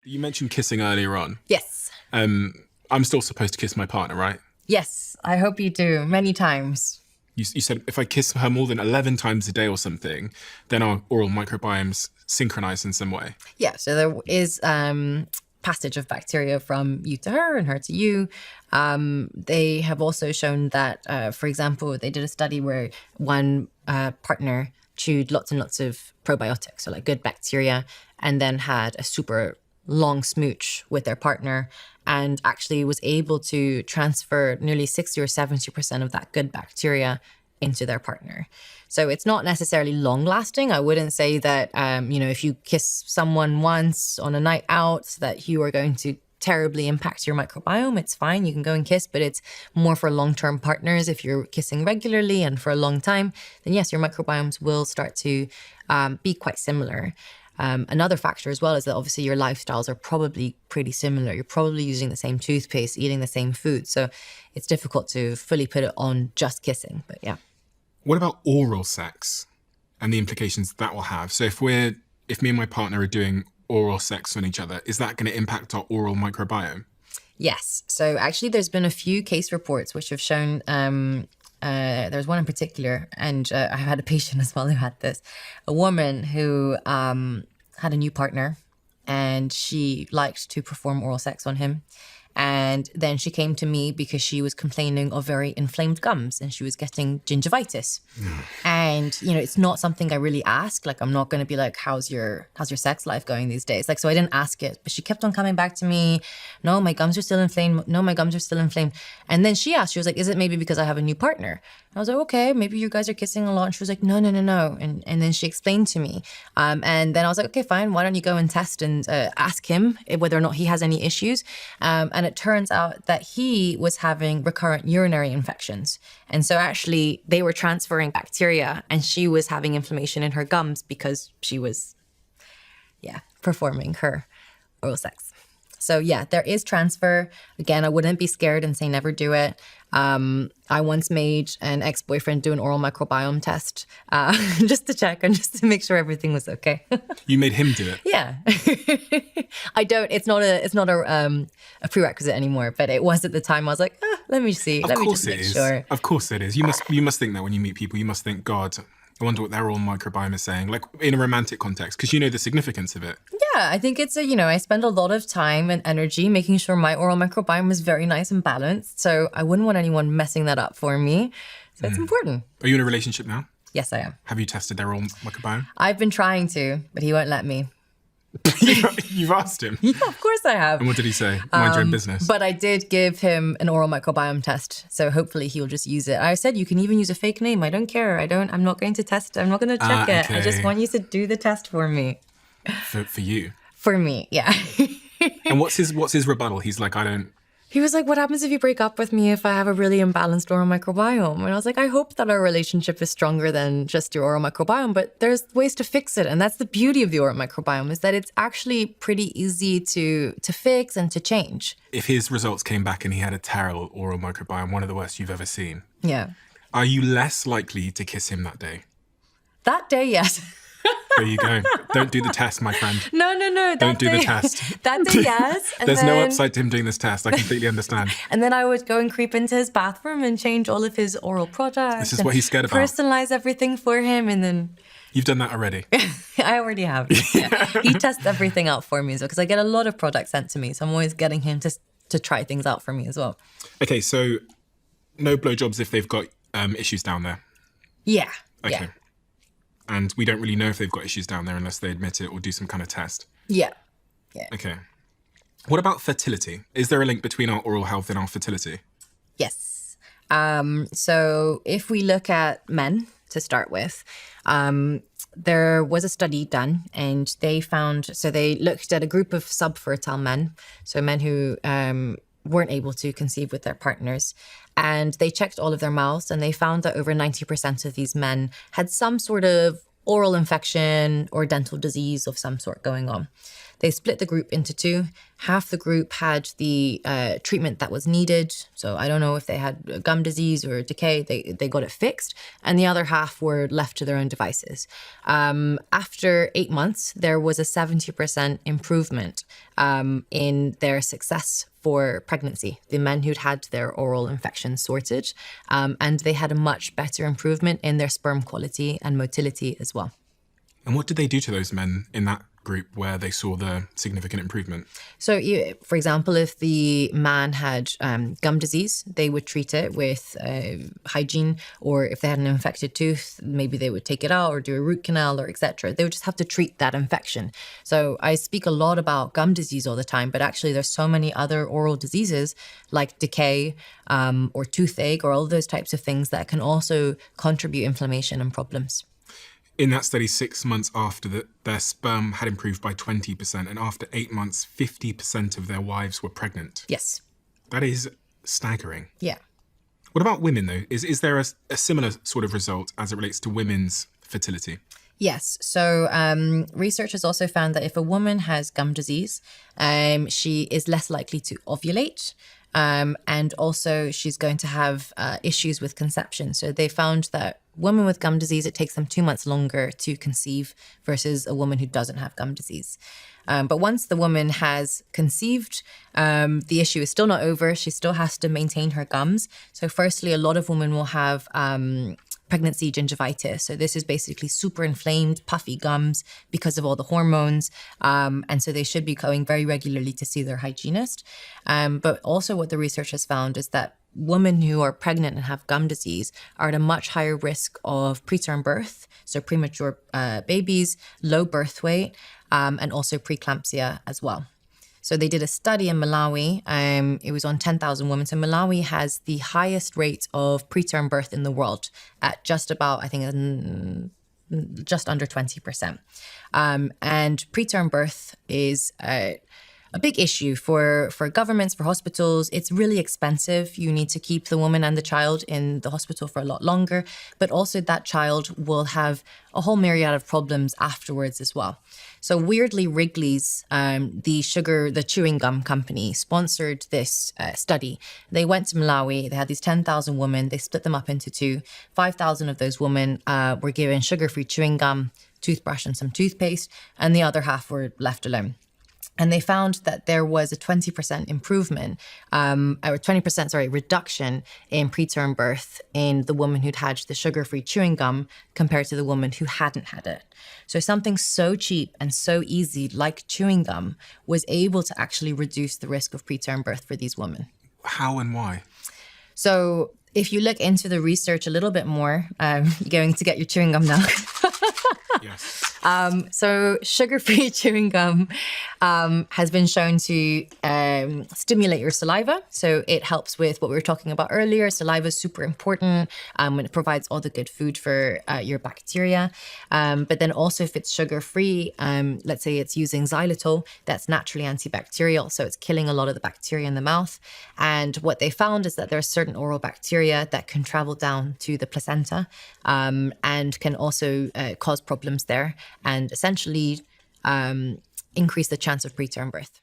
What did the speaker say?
You mentioned kissing earlier on. Yes. I'm still supposed to kiss my partner, right? Yes, I hope you do, many times. You said if I kiss her more than 11 times a day or something, then our oral microbiomes synchronize in some way. Yeah, so there is passage of bacteria from you to her and her to you. They have also shown that, for example, they did a study where one partner chewed lots and lots of probiotics, so like good bacteria, and then had a super long smooch with their partner and actually was able to transfer nearly 60 or 70% of that good bacteria into their partner. So it's not necessarily long lasting. I wouldn't say that, if you kiss someone once on a night out, that you are going to terribly impact your microbiome. It's fine. You can go and kiss, but it's more for long-term partners. If you're kissing regularly and for a long time, then yes, your microbiomes will start to be quite similar. Another factor as well is that obviously your lifestyles are probably pretty similar. You're probably using the same toothpaste, eating the same food. So it's difficult to fully put it on just kissing, but yeah. What about oral sex and the implications that will have? So if me and my partner are doing oral sex on each other, is that going to impact our oral microbiome? Yes. So actually there's been a few case reports which have shown, there's one in particular, and I had a patient as well who had this, a woman who had a new partner and she liked to perform oral sex on him. And then she came to me because she was complaining of very inflamed gums and she was getting gingivitis. And, it's not something I really ask. Like, I'm not going to be like, how's your sex life going these days? Like, so I didn't ask it, but she kept on coming back to me. No, my gums are still inflamed. No, my gums are still inflamed. And then she asked, she was like, is it maybe because I have a new partner? I was like, okay, maybe you guys are kissing a lot. And she was like, no. And then she explained to me. And then I was like, okay, fine. Why don't you go and test and ask him whether or not he has any issues? And it turns out that he was having recurrent urinary infections. And so actually they were transferring bacteria and she was having inflammation in her gums because she was, performing her oral sex. So yeah, there is transfer. Again, I wouldn't be scared and say never do it. I once made an ex-boyfriend do an oral microbiome test just to check and just to make sure everything was okay. You made him do it? Yeah. It's not a prerequisite anymore, but it was at the time. I was like, let me see. Let me just make sure. Of course it is. You must think that when you meet people, you must think, God, I wonder what their oral microbiome is saying, like in a romantic context, because you know the significance of it. Yeah, I think it's I spend a lot of time and energy making sure my oral microbiome is very nice and balanced. So I wouldn't want anyone messing that up for me. So it's important. Are you in a relationship now? Yes, I am. Have you tested their oral microbiome? I've been trying to, but he won't let me. You've asked him? Yeah, of course I have. And what did he say? Mind your own business. But I did give him an oral microbiome test. So hopefully he'll just use it. I said, you can even use a fake name. I don't care. I'm not going to test. I'm not going to check it. I just want you to do the test for me. For you? For me, yeah. And what's his rebuttal? He's like, He was like, what happens if you break up with me if I have a really imbalanced oral microbiome? And I was like, I hope that our relationship is stronger than just your oral microbiome, but there's ways to fix it. And that's the beauty of the oral microbiome, is that it's actually pretty easy to fix and to change. If his results came back and he had a terrible oral microbiome, one of the worst you've ever seen, yeah, are you less likely to kiss him that day? That day, yes. There you go. Don't do the test, my friend. No. Don't do the test. That day, yes. There's no upside to him doing this test. I completely understand. And then I would go and creep into his bathroom and change all of his oral products. This is what he's scared about. Personalize everything for him, and then... You've done that already. I already have. Yeah. He tests everything out for me as well, because I get a lot of products sent to me. So I'm always getting him to try things out for me as well. Okay, so no blowjobs if they've got issues down there? Yeah. Okay. Yeah. And we don't really know if they've got issues down there unless they admit it or do some kind of test. Yeah. Okay. What about fertility? Is there a link between our oral health and our fertility? Yes. So if we look at men to start with, there was a study done and they looked at a group of subfertile men, so men who weren't able to conceive with their partners. And they checked all of their mouths and they found that over 90% of these men had some sort of oral infection or dental disease of some sort going on. They split the group into two. Half the group had the treatment that was needed. So I don't know if they had gum disease or decay, they got it fixed. And the other half were left to their own devices. After 8 months, there was a 70% improvement in their success for pregnancy, the men who'd had their oral infections sorted, and they had a much better improvement in their sperm quality and motility as well. And what did they do to those men in that group where they saw the significant improvement? So, for example, if the man had gum disease, they would treat it with hygiene, or if they had an infected tooth, maybe they would take it out or do a root canal or etc. They would just have to treat that infection. So I speak a lot about gum disease all the time, but actually there's so many other oral diseases like decay or toothache or all those types of things that can also contribute inflammation and problems. In that study, 6 months after their sperm had improved by 20%, and after 8 months, 50% of their wives were pregnant. Yes. That is staggering. Yeah. What about women, though? Is there a similar sort of result as it relates to women's fertility? Yes. So research has also found that if a woman has gum disease, she is less likely to ovulate. And also she's going to have issues with conception. So they found that women with gum disease, it takes them 2 months longer to conceive versus a woman who doesn't have gum disease. But once the woman has conceived, the issue is still not over. She still has to maintain her gums. So firstly, a lot of women will have pregnancy gingivitis. So this is basically super inflamed, puffy gums because of all the hormones. And so they should be going very regularly to see their hygienist. But also what the research has found is that women who are pregnant and have gum disease are at a much higher risk of preterm birth, so premature babies, low birth weight, and also preeclampsia as well. So they did a study in Malawi. It was on 10,000 women. So Malawi has the highest rate of preterm birth in the world at just about, I think, just under 20%. And preterm birth is a big issue for governments, for hospitals. It's really expensive. You need to keep the woman and the child in the hospital for a lot longer. But also that child will have a whole myriad of problems afterwards as well. So weirdly, Wrigley's, the chewing gum company, sponsored this study. They went to Malawi. They had these 10,000 women. They split them up into two. 5,000 of those women were given sugar-free chewing gum, toothbrush, and some toothpaste, and the other half were left alone. And they found that there was a 20% improvement, or 20%, reduction in preterm birth in the woman who'd had the sugar-free chewing gum compared to the woman who hadn't had it. So something so cheap and so easy like chewing gum was able to actually reduce the risk of preterm birth for these women. How and why? So if you look into the research a little bit more, you're going to get your chewing gum now. Yes. So sugar-free chewing gum has been shown to stimulate your saliva. So it helps with what we were talking about earlier. Saliva is super important when it provides all the good food for your bacteria. But then also if it's sugar-free, let's say it's using xylitol, that's naturally antibacterial. So it's killing a lot of the bacteria in the mouth. And what they found is that there are certain oral bacteria that can travel down to the placenta and can also cause problems there and essentially increase the chance of preterm birth.